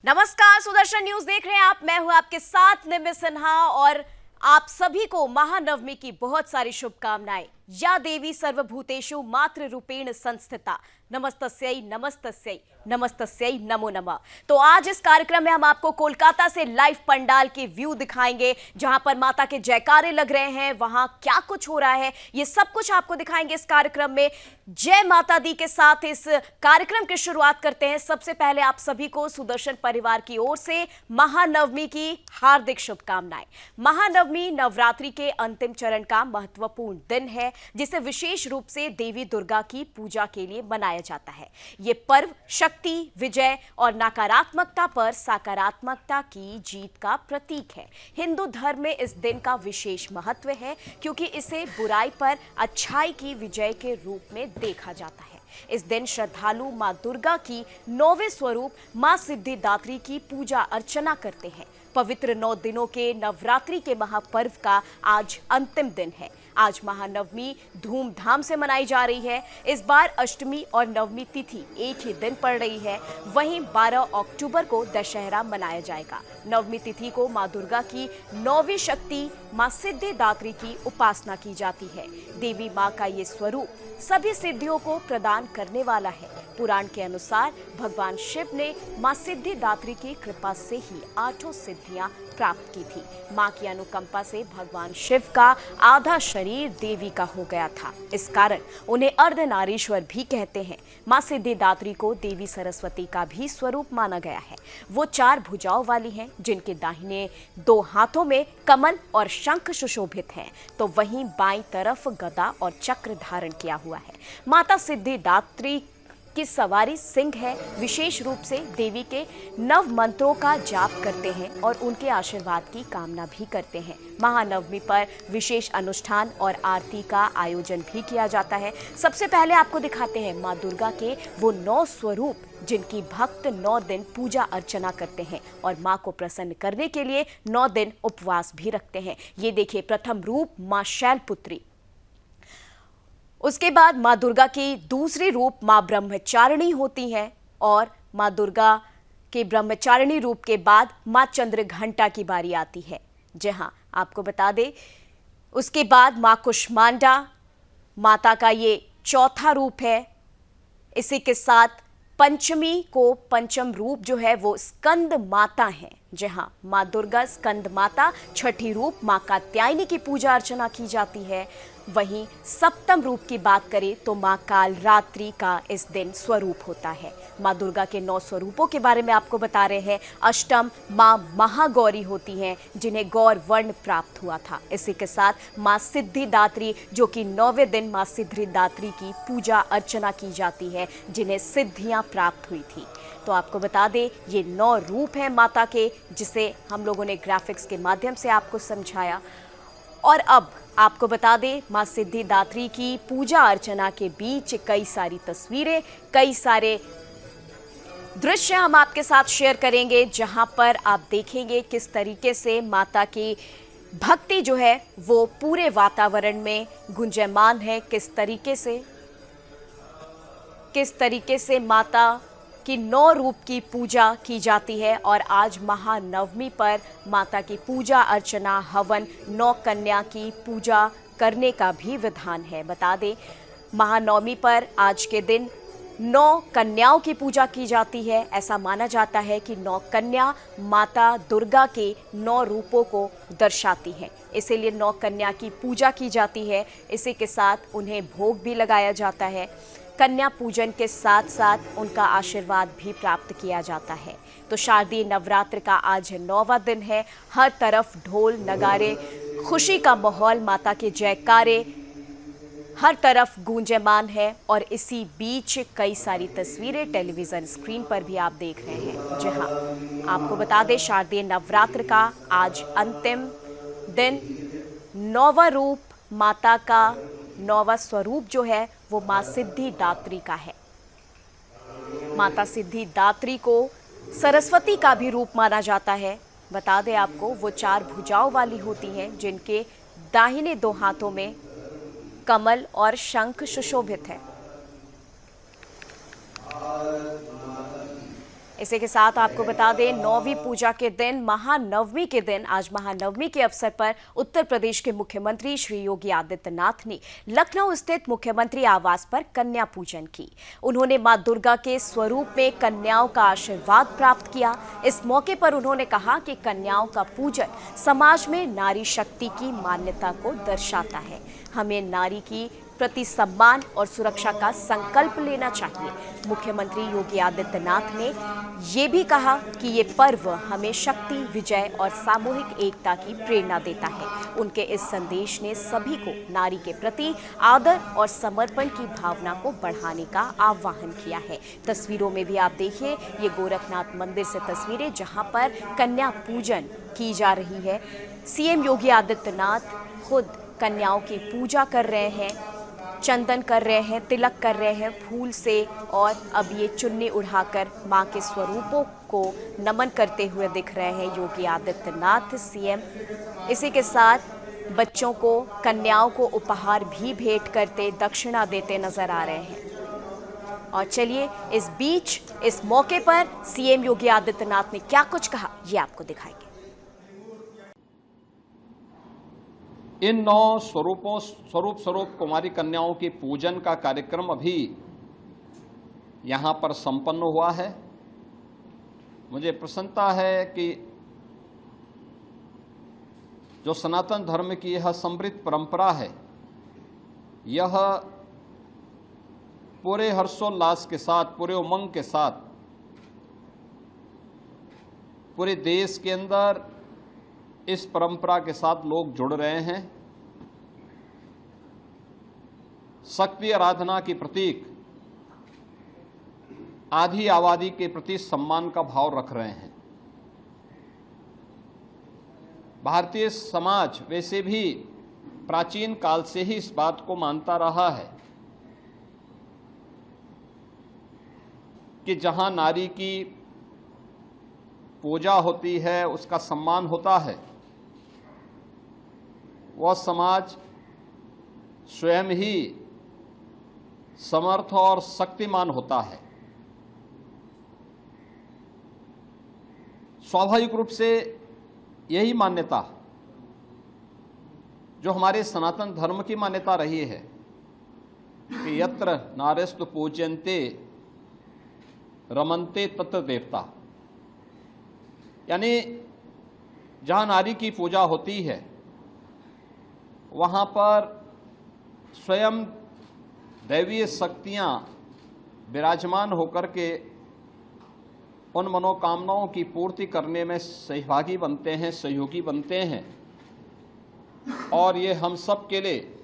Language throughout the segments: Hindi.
नमस्कार, सुदर्शन न्यूज देख रहे हैं आप। मैं हूं आपके साथ निमि सिन्हा और आप सभी को महानवमी की बहुत सारी शुभकामनाएं। या देवी सर्वभूतेषु मातृ रूपेण संस्थिता नमस्तस्यै नमस्तस्यै नमस्तस्यै नमो नमः। तो आज इस कार्यक्रम में हम आपको कोलकाता से लाइव पंडाल के व्यू दिखाएंगे, जहां पर माता के जयकारे लग रहे हैं, वहां क्या कुछ हो रहा है, ये सब कुछ आपको दिखाएंगे इस कार्यक्रम में। जय माता दी के साथ इस कार्यक्रम की शुरुआत करते हैं। सबसे पहले आप सभी को सुदर्शन परिवार की ओर से महानवमी की हार्दिक शुभकामनाएं। महानवमी नवरात्रि के अंतिम चरण का महत्वपूर्ण दिन है, जिसे विशेष रूप से देवी दुर्गा की पूजा के लिए मनाया जाता है। ये पर्व शक्ति, विजय और नकारात्मकता पर सकारात्मकता की जीत का प्रतीक है। हिंदू धर्म में इस दिन का विशेष महत्व है, क्योंकि इसे बुराई पर अच्छाई की विजय के रूप में देखा जाता है। इस दिन श्रद्धालु मां दुर्गा की 9वें स्वरूप मां सिद्धिदात्री की पूजा अर्चना करते हैं। पवित्र 9 दिनों के नवरात्रि के महापर्व का आज अंतिम दिन है। आज महानवमी धूमधाम से मनाई जा रही है। इस बार अष्टमी और नवमी तिथि एक ही दिन पड़ रही है। वहीं 12 अक्टूबर को दशहरा मनाया जाएगा। नवमी तिथि को मां दुर्गा की 9वीं शक्ति मां सिद्धिदात्री की उपासना की जाती है। देवी मां का ये स्वरूप सभी सिद्धियों को प्रदान करने वाला है। पुराण के अनुसार भगवान शिव ने मां सिद्धिदात्री की कृपा से ही 8 सिद्धियां प्राप्त की थी। मां की अनुकंपा से भगवान शिव का आधा शरीर देवी का हो गया था। इस कारण उन्हें अर्धनारीश्वर भी कहते हैं। मां सिद्धिदात्री को देवी सरस्वती का भी स्वरूप माना गया है। वो 4 भुजाओं वाली हैं, जिनके दाहिने 2 हाथों में कमल और शंख सुशोभित हैं, तो वहीं बाईं तरफ गदा और चक्र धारण किया हुआ है। माता सिद्धिदात्री की सवारी सिंह है। विशेष रूप से देवी के 9 मंत्रों का जाप करते हैं और उनके आशीर्वाद की कामना भी करते हैं। महानवमी पर विशेष अनुष्ठान और आरती का आयोजन भी किया जाता है। सबसे पहले आपको दिखाते हैं मां दुर्गा के वो 9 स्वरूप, जिनकी भक्त 9 दिन पूजा अर्चना करते हैं और मां को प्रसन्न करने के लिए 9 दिन उपवास भी रखते हैं। ये देखिए, प्रथम रूप मां शैलपुत्री। उसके बाद मां दुर्गा की दूसरी रूप मां ब्रह्मचारिणी होती हैं और मां दुर्गा के ब्रह्मचारिणी रूप के बाद मां चंद्रघंटा की बारी आती है। जी हाँ, आपको बता दें, उसके बाद मां कुष्मांडा माता का ये चौथा रूप है। इसी के साथ पंचमी को पंचम रूप जो है वो स्कंद माता है। जी हाँ, मां दुर्गा स्कंद माता। छठी रूप मां कात्यायनी की पूजा अर्चना की जाती है। वहीं सप्तम रूप की बात करें तो मां कालरात्रि का इस दिन स्वरूप होता है। मां दुर्गा के 9 स्वरूपों के बारे में आपको बता रहे हैं। अष्टम मां महागौरी होती हैं, जिन्हें गौर वर्ण प्राप्त हुआ था। इसी के साथ मां सिद्धिदात्री, जो कि 9वें दिन मां सिद्धिदात्री की पूजा अर्चना की जाती है, जिन्हें सिद्धियां प्राप्त हुई थी। तो आपको बता दें, ये 9 रूप हैं माता के, जिसे हम लोगों ने ग्राफिक्स के माध्यम से आपको समझाया। और अब आपको बता दें, मां सिद्धिदात्री की पूजा अर्चना के बीच कई सारी तस्वीरें, कई सारे दृश्य हम आपके साथ शेयर करेंगे, जहां पर आप देखेंगे किस तरीके से माता की भक्ति जो है वो पूरे वातावरण में गुंजयमान है। किस तरीके से माता कि 9 रूप की पूजा की जाती है। और आज महानवमी पर माता की पूजा अर्चना, हवन, 9 कन्या की पूजा करने का भी विधान है। बता दें, महानवमी पर आज के दिन 9 कन्याओं की पूजा की जाती है। ऐसा माना जाता है कि 9 कन्या माता दुर्गा के 9 रूपों को दर्शाती हैं, इसीलिए 9 कन्या की पूजा की जाती है। इसी के साथ उन्हें भोग भी लगाया जाता है। कन्या पूजन के साथ साथ उनका आशीर्वाद भी प्राप्त किया जाता है। तो शारदीय नवरात्र का आज 9वां दिन है। हर तरफ ढोल नगारे, खुशी का माहौल, माता के जयकारे हर तरफ गूंजयमान है। और इसी बीच कई सारी तस्वीरें टेलीविजन स्क्रीन पर भी आप देख रहे हैं। जी हाँ, आपको बता दें, शारदीय नवरात्र का आज अंतिम दिन 9वां रूप माता का 9वां स्वरूप जो है वो मां सिद्धिदात्री का है। माता सिद्धिदात्री को सरस्वती का भी रूप माना जाता है। बता दें आपको, वो 4 भुजाओं वाली होती हैं, जिनके दाहिने 2 हाथों में कमल और शंख सुशोभित है। इसी के साथ आपको बता दें, नौवीं पूजा के दिन, महानवमी के दिन, आज महानवमी के अवसर पर उत्तर प्रदेश के मुख्यमंत्री श्री योगी आदित्यनाथ ने लखनऊ स्थित मुख्यमंत्री आवास पर कन्या पूजन की। उन्होंने मां दुर्गा के स्वरूप में कन्याओं का आशीर्वाद प्राप्त किया। इस मौके पर उन्होंने कहा कि कन्याओं का पूजन समाज में नारी शक्ति की मान्यता को दर्शाता है। हमें नारी की प्रति सम्मान और सुरक्षा का संकल्प लेना चाहिए। मुख्यमंत्री योगी आदित्यनाथ ने ये भी कहा कि ये पर्व हमें शक्ति, विजय और सामूहिक एकता की प्रेरणा देता है। उनके इस संदेश ने सभी को नारी के प्रति आदर और समर्पण की भावना को बढ़ाने का आह्वान किया है। तस्वीरों में भी आप देखिए, ये गोरखनाथ मंदिर से तस्वीरें जहां पर कन्या पूजन की जा रही है। सीएम योगी आदित्यनाथ खुद कन्याओं की पूजा कर रहे हैं, चंदन कर रहे हैं, तिलक कर रहे हैं फूल से, और अब ये चुन्नी उड़ाकर मां के स्वरूपों को नमन करते हुए दिख रहे हैं योगी आदित्यनाथ सीएम। इसी के साथ बच्चों को, कन्याओं को उपहार भी भेंट करते, दक्षिणा देते नजर आ रहे हैं। और चलिए इस बीच, इस मौके पर सीएम योगी आदित्यनाथ ने क्या कुछ कहा, ये आपको दिखाएंगे। इन 9 स्वरूप कुमारी कन्याओं की पूजन का कार्यक्रम अभी यहाँ पर संपन्न हुआ है। मुझे प्रसन्नता है कि जो सनातन धर्म की यह समृद्ध परंपरा है, यह पूरे हर्षोल्लास के साथ, पूरे उमंग के साथ पूरे देश के अंदर इस परंपरा के साथ लोग जुड़ रहे हैं। शक्ति आराधना की प्रतीक, आधी आबादी के प्रति सम्मान का भाव रख रहे हैं। भारतीय समाज वैसे भी प्राचीन काल से ही इस बात को मानता रहा है कि जहां नारी की पूजा होती है, उसका सम्मान होता है, वह समाज स्वयं ही समर्थ और शक्तिमान होता है। स्वाभाविक रूप से यही मान्यता जो हमारे सनातन धर्म की मान्यता रही है कि यत्र नारेस्तु पूज्यन्ते रमन्ते तत्र देवता, यानी जहां नारी की पूजा होती है वहाँ पर स्वयं दैवीय शक्तियाँ विराजमान होकर के उन मनोकामनाओं की पूर्ति करने में सहभागी बनते हैं, सहयोगी बनते हैं। और ये हम सब के लिए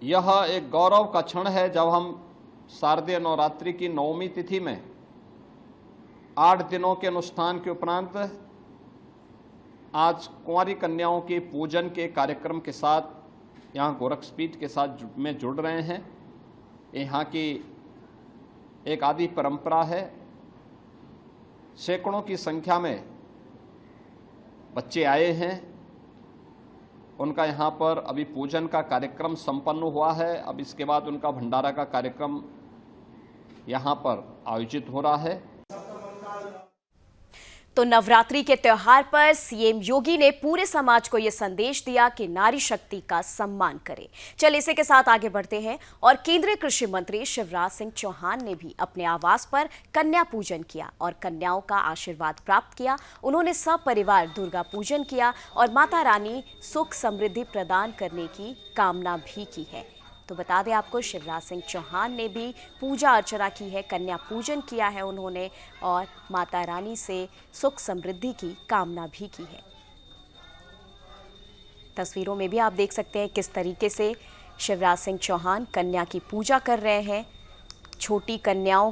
यह एक गौरव का क्षण है जब हम शारदीय नवरात्रि की 9वीं तिथि में 8 दिनों के अनुष्ठान के उपरांत आज कुंवारी कन्याओं के पूजन के कार्यक्रम के साथ यहाँ गोरक्षपीठ के साथ में जुड़ रहे हैं। यहाँ की एक आदि परंपरा है। सैकड़ों की संख्या में बच्चे आए हैं। उनका यहाँ पर अभी पूजन का कार्यक्रम संपन्न हुआ है। अब इसके बाद उनका भंडारा का कार्यक्रम यहाँ पर आयोजित हो रहा है। तो नवरात्रि के त्योहार पर सीएम योगी ने पूरे समाज को यह संदेश दिया कि नारी शक्ति का सम्मान करें। चल इसी के साथ आगे बढ़ते हैं। और केंद्रीय कृषि मंत्री शिवराज सिंह चौहान ने भी अपने आवास पर कन्या पूजन किया और कन्याओं का आशीर्वाद प्राप्त किया। उन्होंने सपरिवार दुर्गा पूजन किया और माता रानी सुख समृद्धि प्रदान करने की कामना भी की है। तो बता दें आपको, शिवराज सिंह चौहान ने भी पूजा अर्चना की है, कन्या पूजन किया है उन्होंने, और माता रानी से सुख समृद्धि की कामना भी की है। तस्वीरों में भी आप देख सकते हैं किस तरीके से शिवराज सिंह चौहान कन्या की पूजा कर रहे हैं। छोटी कन्याओं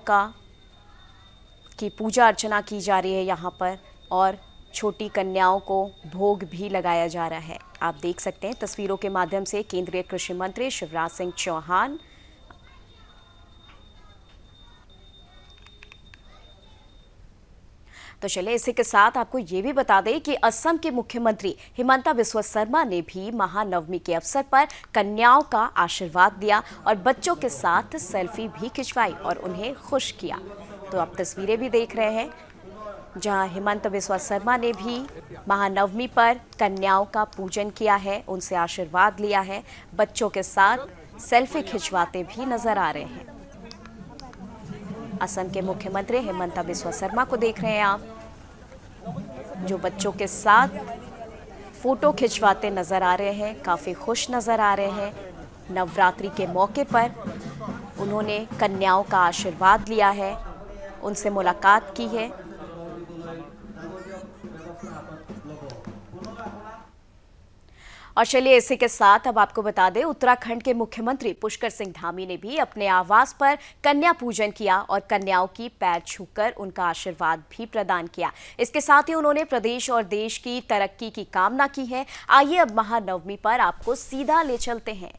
की पूजा अर्चना की जा रही है यहाँ पर, और छोटी कन्याओं को भोग भी लगाया जा रहा है। आप देख सकते हैं तस्वीरों के माध्यम से केंद्रीय कृषि मंत्री शिवराज सिंह चौहान तो चले इसी के साथ आपको ये भी बता दें कि असम के मुख्यमंत्री हिमंता बिस्वा शर्मा ने भी महानवमी के अवसर पर कन्याओं का आशीर्वाद दिया और बच्चों के साथ सेल्फी भी खिंचवाई और उन्हें खुश किया। तो आप तस्वीरें भी देख रहे हैं जहां हिमंत बिस्वा शर्मा ने भी महानवमी पर कन्याओं का पूजन किया है, उनसे आशीर्वाद लिया है। बच्चों के साथ सेल्फी खिंचवाते भी नजर आ रहे हैं। असम के मुख्यमंत्री हिमंत बिस्वा शर्मा को देख रहे हैं आप, जो बच्चों के साथ फोटो खिंचवाते नजर आ रहे हैं, काफी खुश नजर आ रहे हैं। नवरात्रि के मौके पर उन्होंने कन्याओं का आशीर्वाद लिया है, उनसे मुलाकात की है। और चलिए इसी के साथ अब आपको बता दें, उत्तराखंड के मुख्यमंत्री पुष्कर सिंह धामी ने भी अपने आवास पर कन्या पूजन किया और कन्याओं की पैर छूकर उनका आशीर्वाद भी प्रदान किया। इसके साथ ही उन्होंने प्रदेश और देश की तरक्की की कामना की है। आइए अब महानवमी पर आपको सीधा ले चलते हैं।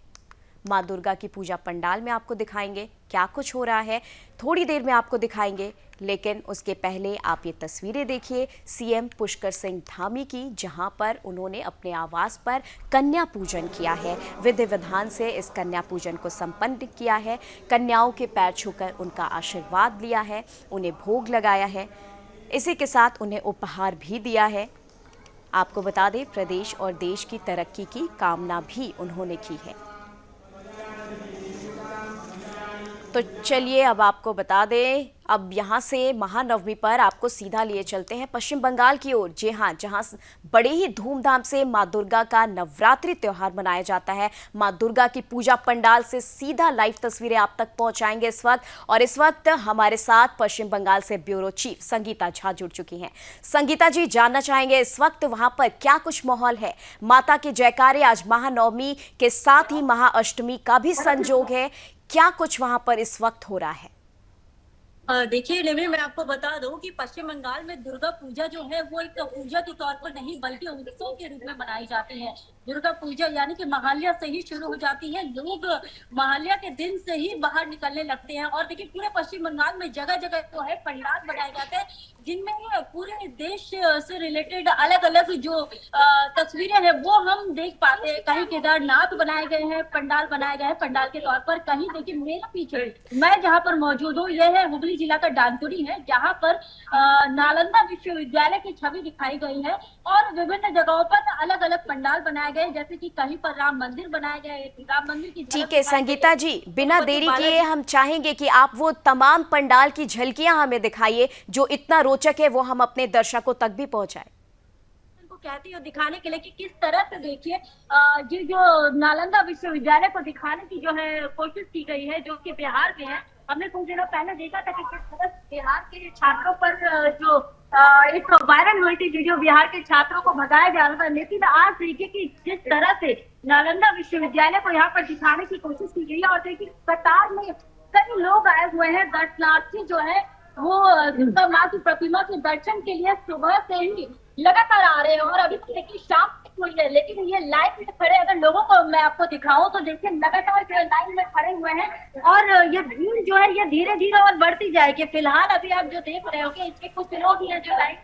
मां दुर्गा की पूजा पंडाल में आपको दिखाएंगे क्या कुछ हो रहा है, थोड़ी देर में आपको दिखाएंगे, लेकिन उसके पहले आप ये तस्वीरें देखिए सीएम पुष्कर सिंह धामी की, जहां पर उन्होंने अपने आवास पर कन्या पूजन किया है। विधि विधान से इस कन्या पूजन को संपन्न किया है। कन्याओं के पैर छूकर उनका आशीर्वाद लिया है, उन्हें भोग लगाया है, इसी के साथ उन्हें उपहार भी दिया है। आपको बता दें, प्रदेश और देश की तरक्की की कामना भी उन्होंने की है। तो चलिए अब आपको बता दें, अब यहाँ से महानवमी पर आपको सीधा लिए चलते हैं पश्चिम बंगाल की ओर। जी हाँ, जहाँ बड़े ही धूमधाम से माँ दुर्गा का नवरात्रि त्योहार मनाया जाता है। माँ दुर्गा की पूजा पंडाल से सीधा लाइव तस्वीरें आप तक पहुँचाएंगे इस वक्त। और इस वक्त हमारे साथ पश्चिम बंगाल से ब्यूरो चीफ संगीता झा जुड़ चुकी हैं। संगीता जी, जानना चाहेंगे इस वक्त वहाँ पर क्या कुछ माहौल है? माता के जयकारे, आज महानवमी के साथ ही महाअष्टमी का भी संजोग है, क्या कुछ वहां पर इस वक्त हो रहा है? देखिए निमि, मैं आपको बता दूं कि पश्चिम बंगाल में दुर्गा पूजा जो है वो एक पूजा के तौर पर नहीं बल्कि उत्सव के रूप में मनाई जाती है। दुर्गा पूजा यानी कि महालया से ही शुरू हो जाती है। लोग महालया के दिन से ही बाहर निकलने लगते हैं और देखिए पूरे पश्चिम बंगाल में जगह जगह जो है पंडाल बनाए जाते हैं, जिनमें पूरे देश से रिलेटेड अलग अलग जो तस्वीरें हैं वो हम देख पाते हैं। कहीं केदारनाथ बनाए गए हैं, पंडाल बनाए गए हैं पंडाल के तौर पर। कहीं देखिए मेरे पीछे मैं जहाँ पर मौजूद हूँ, यह है हुगली जिला का डानकुनी है, जहाँ पर नालंदा विश्वविद्यालय की छवि दिखाई गई है और विभिन्न जगहों पर अलग अलग पंडाल बनाए गए, जैसे कि कहीं पर राम मंदिर बनाया गया है, राम मंदिर की। ठीक है संगीता जी, बिना देरी किए हम चाहेंगे कि आप वो तमाम पंडाल की झलकियां हमें दिखाइए जो इतना रोचक है, वो हम अपने दर्शकों तक भी पहुंचाएं। कहती हूँ दिखाने के लिए कि किस तरह से देखिए जो नालंदा विश्वविद्यालय को दिखाने की जो है कोशिश की गई है, जो कि बिहार में है। हमने कुछ दिनों पहले देखा था कि किस तरह बिहार के छात्रों पर जो एक वायरल हुई थी वीडियो, बिहार के छात्रों को भगाया जा रहा था, लेकिन आज देखिए कि जिस तरह से नालंदा विश्वविद्यालय को यहाँ पर दिखाने की कोशिश की गई है और देखिए कतार में कई लोग आए हुए हैं, दर्शनार्थी जो है वो दुर्गा माँ की प्रतिमा के दर्शन के लिए सुबह से ही लगातार आ रहे हैं। और अभी तो देखिए शाम हुई है, लेकिन ये लाइन में खड़े अगर लोगों को मैं आपको दिखाऊं तो देखिए लगातार जो लाइन में खड़े हुए हैं और ये भीड़ जो है ये धीरे धीरे और बढ़ती जाएगी। फिलहाल अभी आप जो देख रहे हो कि इसके कुछ लोग हैं जो लाइन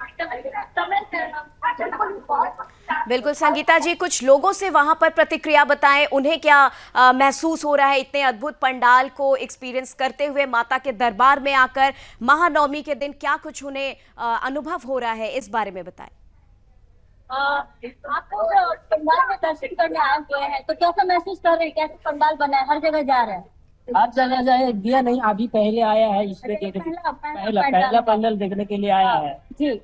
बिल्कुल संगीता जी, कुछ लोगों से वहां पर प्रतिक्रिया बताएं, उन्हें क्या महसूस हो रहा है इतने अद्भुत पंडाल को एक्सपीरियंस करते हुए, माता के दरबार में आकर महानवमी के दिन क्या कुछ उन्हें अनुभव हो रहा है, इस बारे में बताएं। आप पंडाल में दर्शन करने आए हुए हैं तो कैसा महसूस कर रहे हैं? कैसे पंडाल बना है? हर जगह जा रहे हैं? हर जगह जाए दिया नहीं, अभी पहले आया है इसलिए पहला पंडाल देखने के लिए आया है जी।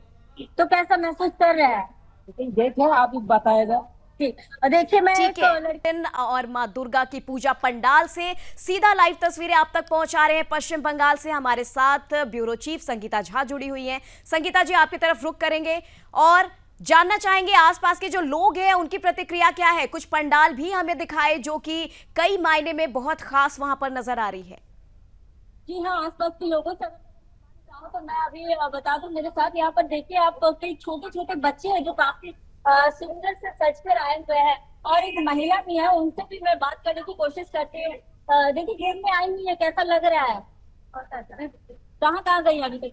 तो कैसा महसूस कर रहे हैं? देखे आप बताएगा। देखिए मैं ठीक है, और माँ दुर्गा की पूजा पंडाल से सीधा लाइव तस्वीरें आप तक पहुंचा रहे हैं पश्चिम बंगाल से। हमारे साथ ब्यूरो चीफ संगीता झा जुड़ी हुई हैं। संगीता जी, आपकी तरफ रुख करेंगे और जानना चाहेंगे आसपास के जो लोग हैं उनकी प्रतिक्रिया क्या है। कुछ पंडाल भी हमें दिखाए जो कि कई मायने में बहुत खास वहां पर नजर आ रही है। जी हाँ, आसपास के लोगों से तो मैं अभी बता दूं, मेरे साथ यहाँ पर देखिए आप कई छोटे छोटे बच्चे हैं जो काफी सुंदर से सज कर आए हुए हैं और एक महिला भी है, उनसे भी मैं बात करने की कोशिश करती हूँ। देखिए गेम में आई हुई है, कैसा लग रहा है? कहाँ कहाँ गई अभी तक?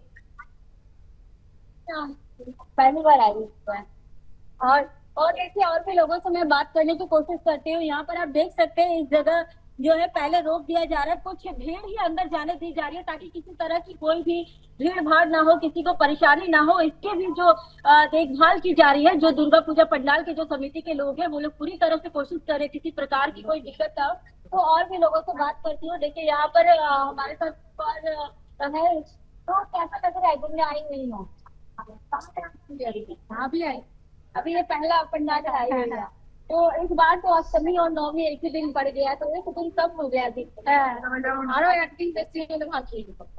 पहली बार आई है। और देखिए और भी लोगों से मैं बात करने की कोशिश करती हूँ। यहाँ पर आप देख सकते हैं इस जगह जो है पहले रोक दिया जा रहा है, कुछ भीड़ ही अंदर जाने दी जा रही है ताकि किसी तरह की कोई भी भीड़ भाड़ ना हो, किसी को परेशानी ना हो। इसके भी जो देखभाल की जा रही है, जो दुर्गा पूजा पंडाल के जो समिति के लोग हैं वो लोग पूरी तरह से कोशिश कर रहे किसी प्रकार की कोई दिक्कत ना हो। तो और भी लोगों से बात करती हूँ। देखिए यहाँ पर हमारे साथ और है, तो कैसा लग रहा है? घूमने आई हुई हूँ, हाँ भी आई, अभी ये पहला पंडाल आई हुई है। तो इस बार तो अष्टमी और नवमी एक ही दिन पड़ गया, तो एक दिन कम हो गया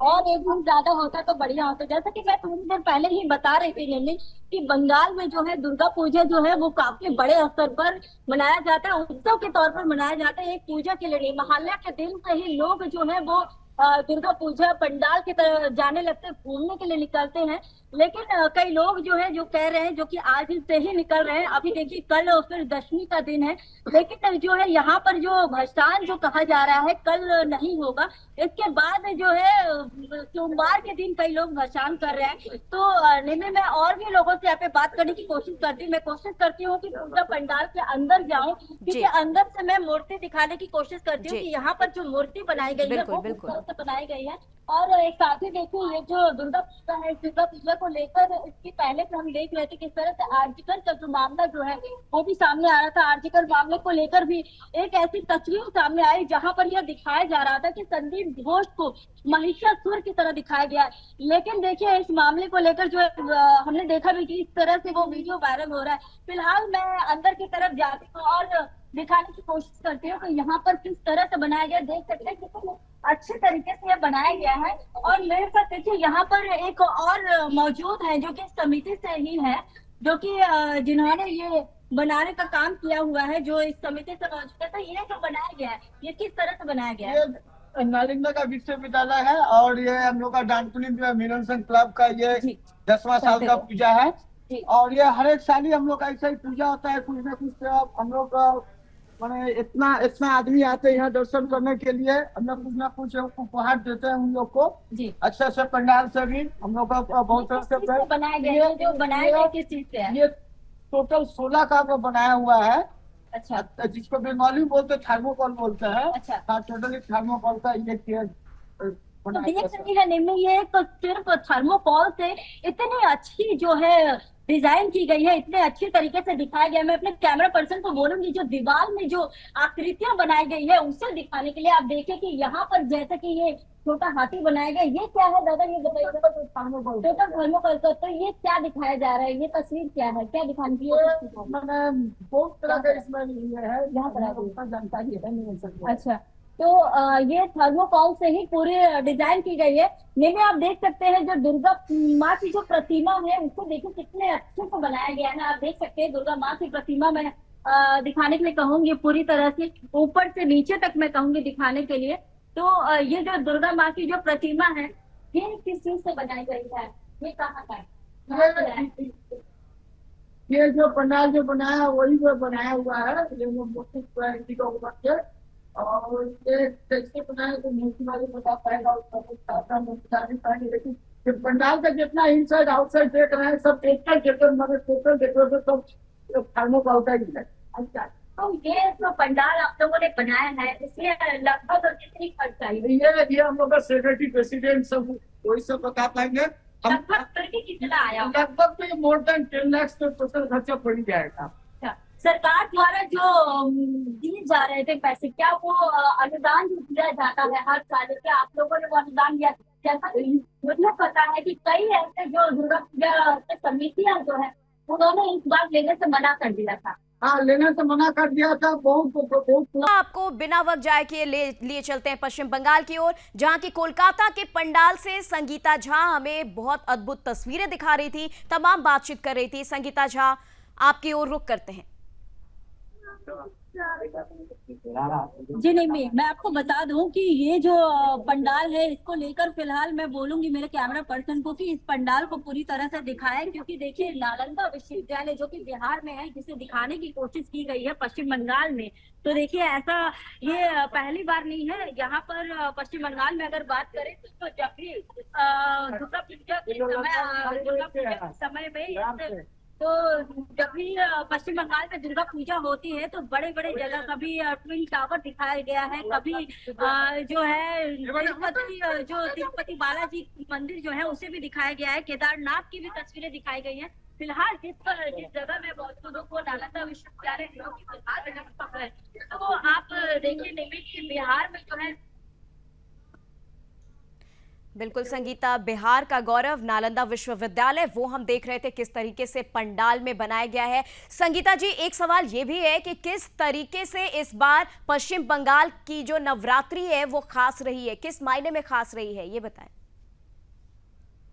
और एक दिन ज्यादा होता तो बढ़िया होता। जैसा कि मैं थोड़ी देर पहले ही बता रही थी निम्मी कि बंगाल में जो है दुर्गा पूजा जो है वो काफी बड़े स्तर पर मनाया जाता है, उत्सव के तौर पर मनाया जाता है। एक पूजा के लिए नहीं, महालया के दिन से ही लोग जो है वो दुर्गा पूजा पंडाल की तरह जाने लगते हैं, घूमने के लिए निकलते हैं। लेकिन कई लोग जो है जो कह रहे हैं, जो कि आज से ही निकल रहे हैं। अभी देखिए कल और फिर दशमी का दिन है, लेकिन जो है यहाँ पर जो भसान जो कहा जा रहा है कल नहीं होगा। इसके बाद जो है सोमवार के दिन कई लोग भसान कर रहे हैं। तो निम्मी मैं और भी लोगों से यहाँ पे बात करने की कोशिश करती हूँ। मैं कोशिश करती हूँ कि पूजा पंडाल के अंदर जाऊँ, क्योंकि अंदर से मैं मूर्ति दिखाने की कोशिश करती हूँ कि यहाँ पर जो मूर्ति बनाई गई है वो किस तरह से बनाई गई है। और एक साथ ही देखिए ये जो दुर्गा पूजा है, दुर्गा पूजा को लेकर इसकी पहले से हम देख रहे थे किस तरह से आर्टिकल का जो मामला जो है वो भी सामने आ रहा था। आर्टिकल मामले को लेकर भी एक ऐसी तस्वीर सामने आई जहां पर यह दिखाया जा रहा था कि संदीप घोष को महिषासुर की तरह दिखाया गया है। लेकिन देखिए इस मामले को लेकर जो है हमने देखा भी कि इस तरह से वो वीडियो वायरल हो रहा है। फिलहाल मैं अंदर की तरफ जाती हूँ और दिखाने की कोशिश करती हूँ कि यहाँ पर किस तरह से बनाया गया। देख सकते हैं कितने अच्छे तरीके से यह बनाया गया है। और मेरे साथ देखिए यहाँ पर एक और मौजूद है जो कि समिति से ही है, जो कि जिन्होंने ये बनाने का काम किया हुआ है, जो इस समिति से मौजूद है। तो ये जो बनाया गया है ये किस तरह से बनाया गया है? ये नालंदा का विश्वविद्यालय है और ये हम लोग का डांटनी मिलन संघ क्लब का ये 10वां साल का पूजा है। और ये हर एक साल ही हम लोग का ऐसा ही पूजा होता है। कुछ ना कुछ हम लोग का मैंने इतना आदमी आते हैं यहाँ दर्शन करने के लिए। हम लोग कुछ ना कुछ उपहार देते हैं उन लोग को। अच्छा अच्छा पंडाल से भी हम लोग का बहुत तरह से बनाया गया। जो बनाया गया किस चीज से है? ये टोटल 16 का बनाया हुआ है। अच्छा, जिसको बंगाली बोलते थर्मोकॉल बोलते हैं। अच्छा, हाँ टोटली थर्मोकॉल का ये तो देख सकती है निम्मी, ये तो सिर्फ थर्मोकॉल से इतनी अच्छी जो है डिजाइन की गई है, इतने अच्छी तरीके से दिखाया गया। मैं अपने कैमरा पर्सन को बोलूंगी जो दीवार में जो आकृतियां बनाई गई है उसे दिखाने के लिए। आप देखिए कि यहाँ पर जैसे कि ये छोटा हाथी बनाया गया, ये क्या है दादा? ये बताइए। टोटल थर्मोकॉल का। तो ये क्या दिखाया जा रहा है? ये तस्वीर क्या है? क्या दिखाने की मैंने बहुत तरह का इसमें ये है, यहाँ पर जानकारी है नहीं मिल सकती। अच्छा, तो ये थर्मोकॉल से ही पूरी डिजाइन की गई है। निम्मी आप देख सकते हैं जो दुर्गा माँ की जो प्रतिमा है उसको देखो कितने अच्छे से बनाया गया है। आप देख सकते हैं दुर्गा माँ की प्रतिमा मैं दिखाने के लिए कहूंगी, पूरी तरह से ऊपर से नीचे तक मैं कहूंगी दिखाने के लिए। तो ये जो दुर्गा माँ की जो प्रतिमा है ये किस चीज से बनाई गई है? ये कहाँ का है? ये जो पंडाल जो बनाया वही जो बनाया हुआ है, ये का और ये कैसे बनाया तो मूर्ति वाले बता पाएगा। उसका कुछ सावधान पाएंगे, लेकिन पंडाल का जितना इनसाइड आउटसाइड देख रहे हैं सब टोटल डेकोरेशन सब थर्मोकॉल का ही है। अच्छा, तो ये जो पंडाल आप लोगों ने बनाया है इसमें लगभग कितनी खर्च आई? ये हम लोग का सेक्रेटरी प्रेसिडेंट सब वही सब बता पाएंगे। लगभग करके कितना आया? लगभग तो मोर देन 10 लाख तो टोटल खर्चा पड़ जाएगा। सरकार द्वारा जो दिए जा रहे थे पैसे, क्या वो अनुदान जो दिया जाता है हर साल, क्या आप लोगों ने वो अनुदान दिया? जैसा मुझे पता है कि कई ऐसे जो दुर्गा पूजा समितियां जो है उन्होंने इस बार लेने से मना कर दिया था। हाँ, लेने से मना कर दिया था। बहुत आपको बिना वक्त जाए के लिए चलते हैं पश्चिम बंगाल की ओर, जहां की कोलकाता के पंडाल से संगीता झा हमें बहुत अद्भुत तस्वीरें दिखा रही थी, तमाम बातचीत कर रही थी। संगीता झा, आपकी ओर रुख करते हैं। जी नहीं, मैं आपको बता दूं कि ये जो पंडाल है इसको लेकर फिलहाल मैं बोलूंगी मेरे कैमरा पर्सन को कि इस पंडाल को पूरी तरह से दिखाएं, क्योंकि देखिए नालंदा विश्वविद्यालय जो कि बिहार में है जिसे दिखाने की कोशिश की गई है पश्चिम बंगाल में। तो देखिए ऐसा ये पहली बार नहीं है यहाँ पर पश्चिम बंगाल में। अगर बात करें तो जब भी दुर्गा पूजा के समय में तो जब भी पश्चिम बंगाल में दुर्गा पूजा होती है तो बड़े बड़े जगह कभी ट्विन टावर दिखाया गया है, कभी जो है तिरुपति बालाजी मंदिर जो है उसे भी दिखाया गया है, केदारनाथ की भी तस्वीरें दिखाई गई हैं। फिलहाल जिस जगह में मौजूद को नालंदा विश्वविद्यालय की फिलहाल है, तो आप देखिए नहीं कि बिहार में जो है बिल्कुल संगीता, बिहार का गौरव नालंदा विश्वविद्यालय, वो हम देख रहे थे किस तरीके से पंडाल में बनाया गया है। संगीता जी, एक सवाल ये भी है कि किस तरीके से इस बार पश्चिम बंगाल की जो नवरात्रि है वो खास रही है, किस मायने में खास रही है, ये बताएं।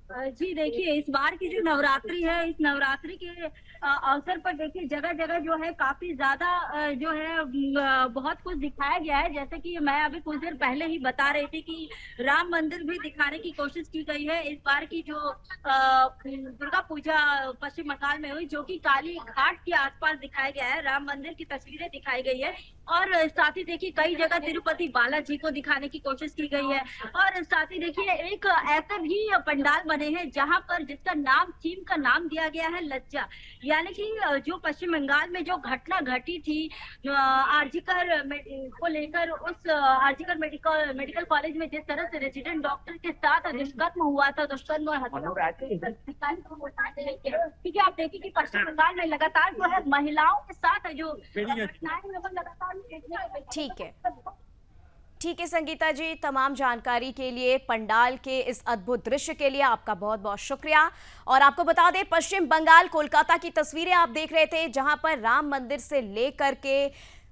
जी देखिए, इस बार की जो नवरात्रि है, इस नवरात्रि के अवसर पर देखिए जगह जगह जो है काफी ज्यादा जो है बहुत कुछ दिखाया गया है। जैसे कि मैं अभी कुछ देर पहले ही बता रही थी कि राम मंदिर भी दिखाने की कोशिश की गई है। इस बार की जो दुर्गा पूजा पश्चिम बंगाल में हुई, जो कि काली घाट के आसपास दिखाया गया है, राम मंदिर की तस्वीरें दिखाई गई है। और साथ ही देखिए कई जगह तिरुपति बालाजी को दिखाने की कोशिश की गई है। और साथ ही देखिए एक ऐसे भी पंडाल बने हैं जहां पर जिसका नाम, थीम का नाम दिया गया है लज्जा, यानी कि जो पश्चिम बंगाल में जो घटना घटी थी आरजीकर को लेकर, उस आरजीकर मेडिकल कॉलेज में जिस तरह से रेजिडेंट डॉक्टर के साथ दुष्कर्म हुआ था, दुष्कर्म और हत्या, क्योंकि आप देखिए कि पश्चिम बंगाल में लगातार जो है महिलाओं के साथ जो घटनाएं वो लगातार ठीक है संगीता जी, तमाम जानकारी के लिए, पंडाल के इस अद्भुत दृश्य के लिए आपका बहुत बहुत शुक्रिया। और आपको बता दें, पश्चिम बंगाल कोलकाता की तस्वीरें आप देख रहे थे, जहां पर राम मंदिर से लेकर के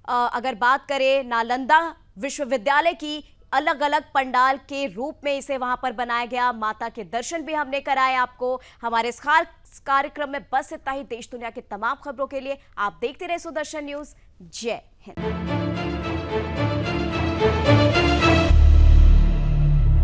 अगर बात करें नालंदा विश्वविद्यालय की, अलग अलग पंडाल के रूप में इसे वहां पर बनाया गया। माता के दर्शन भी हमने कराए आपको। हमारे इस खास कार्यक्रम में बस इतना ही। देश दुनिया की तमाम खबरों के लिए आप देखते रहे सुदर्शन न्यूज। जय हिंद।